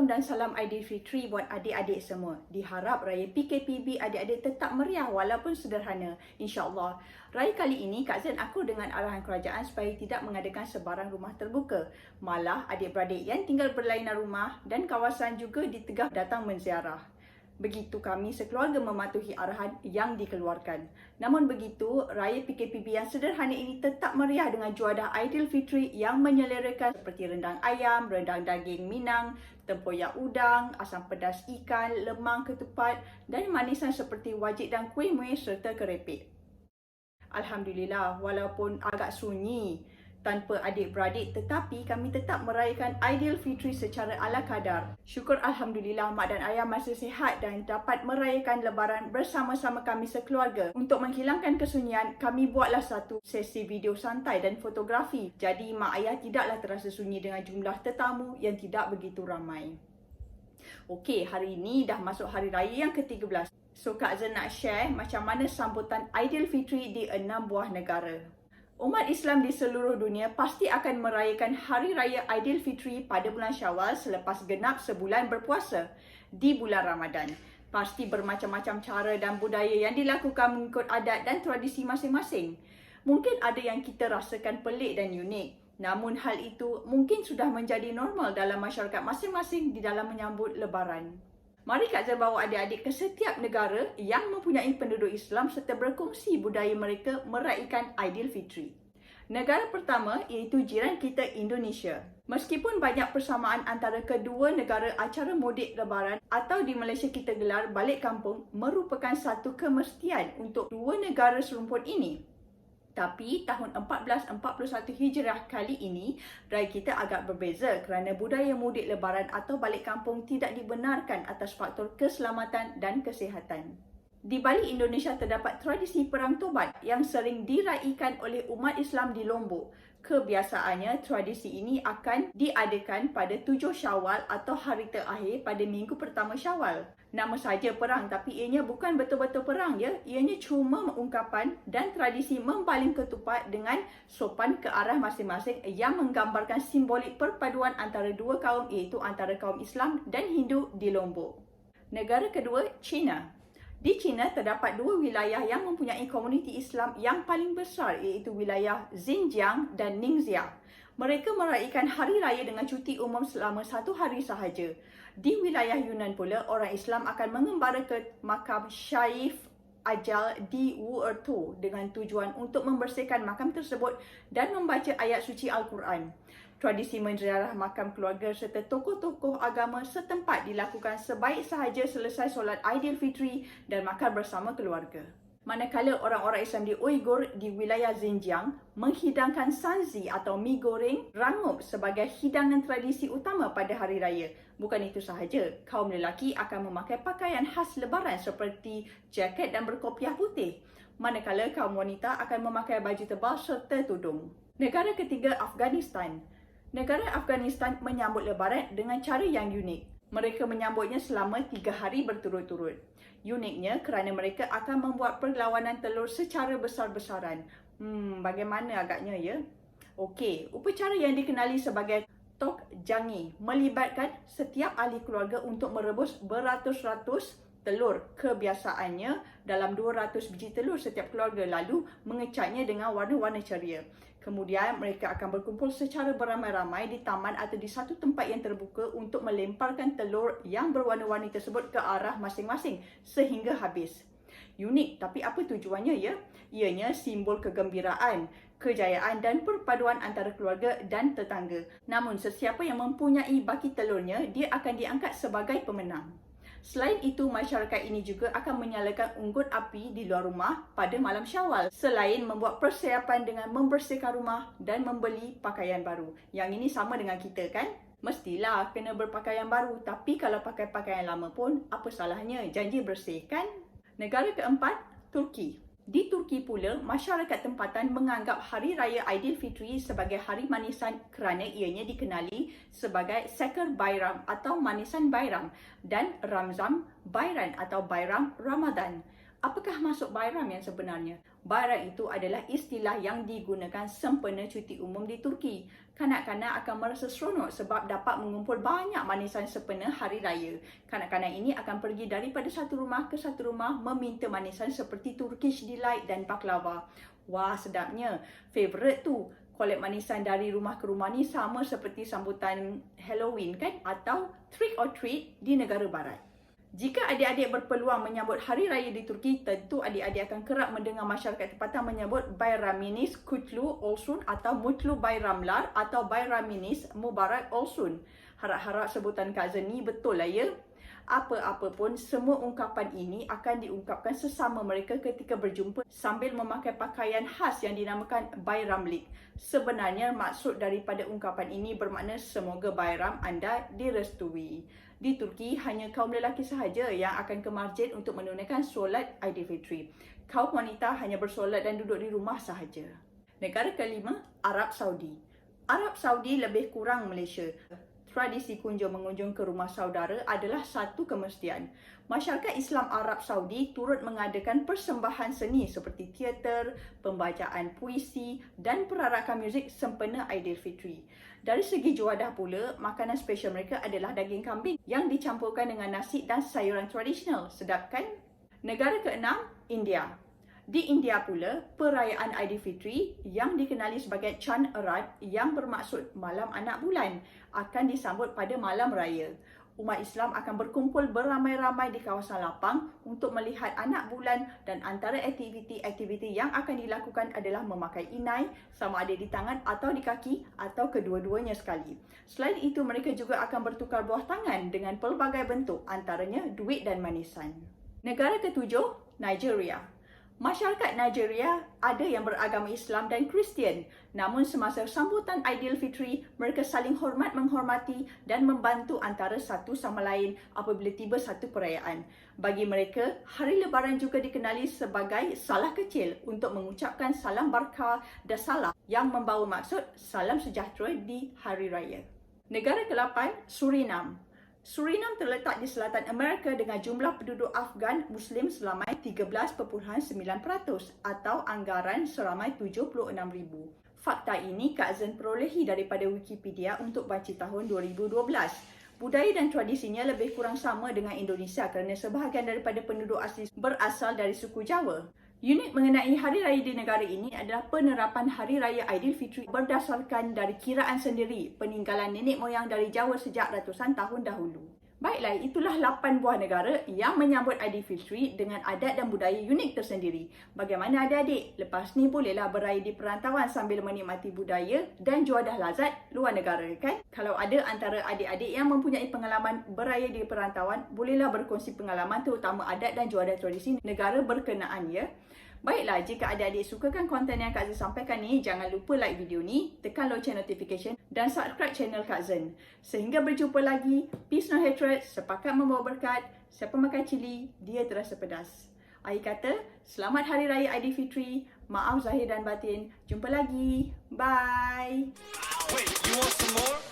dan salam Aidilfitri buat adik-adik semua. Diharap raya PKPB adik-adik tetap meriah walaupun sederhana, insya-Allah. Raya kali ini Kak Zan akur dengan arahan kerajaan supaya tidak mengadakan sebarang rumah terbuka. Malah adik-beradik yang tinggal berlainan rumah dan kawasan juga ditegah datang menziarah. Begitu kami sekeluarga mematuhi arahan yang dikeluarkan. Namun begitu, raya PKPB yang sederhana ini tetap meriah dengan juadah Aidilfitri yang menyelerakan seperti rendang ayam, rendang daging Minang, tempoyak udang, asam pedas ikan, lemang ketupat dan manisan seperti wajit dan kuih muih serta keripik. Alhamdulillah, walaupun agak sunyi tanpa adik-beradik, tetapi kami tetap merayakan Aidilfitri secara ala kadar. Syukur Alhamdulillah mak dan ayah masih sihat dan dapat merayakan lebaran bersama-sama kami sekeluarga. Untuk menghilangkan kesunyian, kami buatlah satu sesi video santai dan fotografi. Jadi mak ayah tidaklah terasa sunyi dengan jumlah tetamu yang tidak begitu ramai. Okey, hari ini dah masuk hari raya yang ke-13. So Kak Zan nak share macam mana sambutan Aidilfitri di 6 buah negara. Umat Islam di seluruh dunia pasti akan merayakan Hari Raya Aidilfitri pada bulan Syawal selepas genap sebulan berpuasa di bulan Ramadan. Pasti bermacam-macam cara dan budaya yang dilakukan mengikut adat dan tradisi masing-masing. Mungkin ada yang kita rasakan pelik dan unik. Namun hal itu mungkin sudah menjadi normal dalam masyarakat masing-masing di dalam menyambut Lebaran. Mari Kak Zan bawa adik-adik ke setiap negara yang mempunyai penduduk Islam serta berkongsi budaya mereka meraihkan Aidilfitri. Negara pertama iaitu jiran kita Indonesia. Meskipun banyak persamaan antara kedua negara, acara mudik Lebaran atau di Malaysia kita gelar balik kampung merupakan satu kemestian untuk dua negara serumpun ini. Tapi tahun 1441 Hijrah kali ini, raya kita agak berbeza kerana budaya mudik Lebaran atau balik kampung tidak dibenarkan atas faktor keselamatan dan kesihatan. Di Bali, Indonesia terdapat tradisi Perang Tobat yang sering diraikan oleh umat Islam di Lombok. Kebiasaannya, tradisi ini akan diadakan pada 7 Syawal atau hari terakhir pada minggu pertama Syawal. Nama saja perang tapi ianya bukan betul-betul perang ya. Ianya cuma ungkapan dan tradisi membaling ketupat dengan sopan ke arah masing-masing yang menggambarkan simbolik perpaduan antara dua kaum iaitu antara kaum Islam dan Hindu di Lombok. Negara kedua, China. Di China terdapat dua wilayah yang mempunyai komuniti Islam yang paling besar iaitu wilayah Xinjiang dan Ningxia. Mereka meraihkan hari raya dengan cuti umum selama 1 hari sahaja. Di wilayah Yunnan pula, orang Islam akan mengembara ke makam Syaikh Ajal di Wuerto dengan tujuan untuk membersihkan makam tersebut dan membaca ayat suci Al-Quran. Tradisi menziarah makam keluarga serta tokoh-tokoh agama setempat dilakukan sebaik sahaja selesai solat Aidilfitri dan makan bersama keluarga. Manakala orang-orang Islam di Uyghur di wilayah Xinjiang menghidangkan sanzi atau mi goreng rangup sebagai hidangan tradisi utama pada hari raya. Bukan itu sahaja, kaum lelaki akan memakai pakaian khas lebaran seperti jaket dan berkopiah putih. Manakala kaum wanita akan memakai baju tebal serta tudung. Negara ketiga, Afghanistan. Negara Afghanistan menyambut lebaran dengan cara yang unik. Mereka menyambutnya selama 3 hari berturut-turut. Uniknya kerana mereka akan membuat perlawanan telur secara besar-besaran. Bagaimana agaknya ya? Okey, upacara yang dikenali sebagai Tok Jangi melibatkan setiap ahli keluarga untuk merebus beratus-ratus telur. Kebiasaannya dalam 200 biji telur setiap keluarga lalu mengecatnya dengan warna-warna ceria. Kemudian mereka akan berkumpul secara beramai-ramai di taman atau di satu tempat yang terbuka untuk melemparkan telur yang berwarna-warni tersebut ke arah masing-masing sehingga habis. Unik, tapi apa tujuannya ya? Ianya simbol kegembiraan, kejayaan dan perpaduan antara keluarga dan tetangga. Namun sesiapa yang mempunyai baki telurnya, dia akan diangkat sebagai pemenang. Selain itu, masyarakat ini juga akan menyalakan unggun api di luar rumah pada malam Syawal. Selain membuat persiapan dengan membersihkan rumah dan membeli pakaian baru. Yang ini sama dengan kita kan? Mestilah kena berpakaian baru. Tapi kalau pakai pakaian lama pun, apa salahnya? Janji bersih kan? Negara keempat, Turki. Di Turki pula, masyarakat tempatan menganggap Hari Raya Aidilfitri sebagai hari manisan kerana ianya dikenali sebagai Seker Bayram atau manisan Bayram dan Ramzan Bayram atau Bayram Ramadan. Apakah maksud Bayram yang sebenarnya? Bayram itu adalah istilah yang digunakan sempena cuti umum di Turki. Kanak-kanak akan merasa seronok sebab dapat mengumpul banyak manisan sempena hari raya. Kanak-kanak ini akan pergi daripada satu rumah ke satu rumah meminta manisan seperti Turkish Delight dan baklava. Wah, sedapnya. Favorite tu. Collect manisan dari rumah ke rumah ni sama seperti sambutan Halloween kan? Atau trick or treat di negara barat. Jika adik-adik berpeluang menyambut Hari Raya di Turki, tentu adik-adik akan kerap mendengar masyarakat tempatan menyambut Bayraminiz Kutlu Olsun atau Mutlu Bayramlar atau Bayraminiz Mubarak Olsun. Harap-harap sebutan Kak Zen ni betul lah ya. Apa-apa pun, semua ungkapan ini akan diungkapkan sesama mereka ketika berjumpa sambil memakai pakaian khas yang dinamakan Bayramlik. Sebenarnya maksud daripada ungkapan ini bermakna semoga Bayram anda direstui. Di Turki, hanya kaum lelaki sahaja yang akan ke masjid untuk menunaikan solat Aidilfitri. Kaum wanita hanya bersolat dan duduk di rumah sahaja. Negara kelima, Arab Saudi. Arab Saudi lebih kurang Malaysia. Tradisi kunjung-mengunjung ke rumah saudara adalah satu kemestian. Masyarakat Islam Arab Saudi turut mengadakan persembahan seni seperti teater, pembacaan puisi dan perarakan muzik sempena Aidilfitri. Dari segi juadah pula, makanan special mereka adalah daging kambing yang dicampurkan dengan nasi dan sayuran tradisional. Sedap kan? Negara keenam, India. Di India pula, perayaan Aidilfitri yang dikenali sebagai Chand Erat yang bermaksud malam anak bulan akan disambut pada malam raya. Umat Islam akan berkumpul beramai-ramai di kawasan lapang untuk melihat anak bulan dan antara aktiviti-aktiviti yang akan dilakukan adalah memakai inai sama ada di tangan atau di kaki atau kedua-duanya sekali. Selain itu, mereka juga akan bertukar buah tangan dengan pelbagai bentuk antaranya duit dan manisan. Negara ketujuh, Nigeria. Masyarakat Nigeria ada yang beragama Islam dan Kristian. Namun semasa sambutan Aidilfitri, mereka saling hormat menghormati dan membantu antara satu sama lain apabila tiba satu perayaan. Bagi mereka, hari Lebaran juga dikenali sebagai salah kecil untuk mengucapkan salam barakah dan salam yang membawa maksud salam sejahtera di hari raya. Negara ke-8, Suriname. Suriname terletak di selatan Amerika dengan jumlah penduduk Afgan Muslim seramai 13.9% atau anggaran seramai 76,000. Fakta ini Kak Zen perolehi daripada Wikipedia untuk banci tahun 2012. Budaya dan tradisinya lebih kurang sama dengan Indonesia kerana sebahagian daripada penduduk asli berasal dari suku Jawa. Unik mengenai hari raya di negara ini adalah penerapan hari raya Aidilfitri berdasarkan dari kiraan sendiri peninggalan nenek moyang dari Jawa sejak ratusan tahun dahulu. Baiklah, itulah 8 buah negara yang menyambut Aidilfitri dengan adat dan budaya unik tersendiri. Bagaimana adik-adik? Lepas ni bolehlah beraya di perantauan sambil menikmati budaya dan juadah lazat luar negara kan? Kalau ada antara adik-adik yang mempunyai pengalaman beraya di perantauan, bolehlah berkongsi pengalaman terutama adat dan juadah tradisi negara berkenaan ya. Baiklah, jika adik-adik sukakan konten yang Kak Zen sampaikan ni, jangan lupa like video ni, tekan lonceng notification dan subscribe channel Kak Zen. Sehingga berjumpa lagi, peace no hatred, sepakat membawa berkat, siapa makan cili, dia terasa pedas. Akhir kata, selamat Hari Raya Aidilfitri, maaf zahir dan batin, jumpa lagi, bye! Wait, you want some more?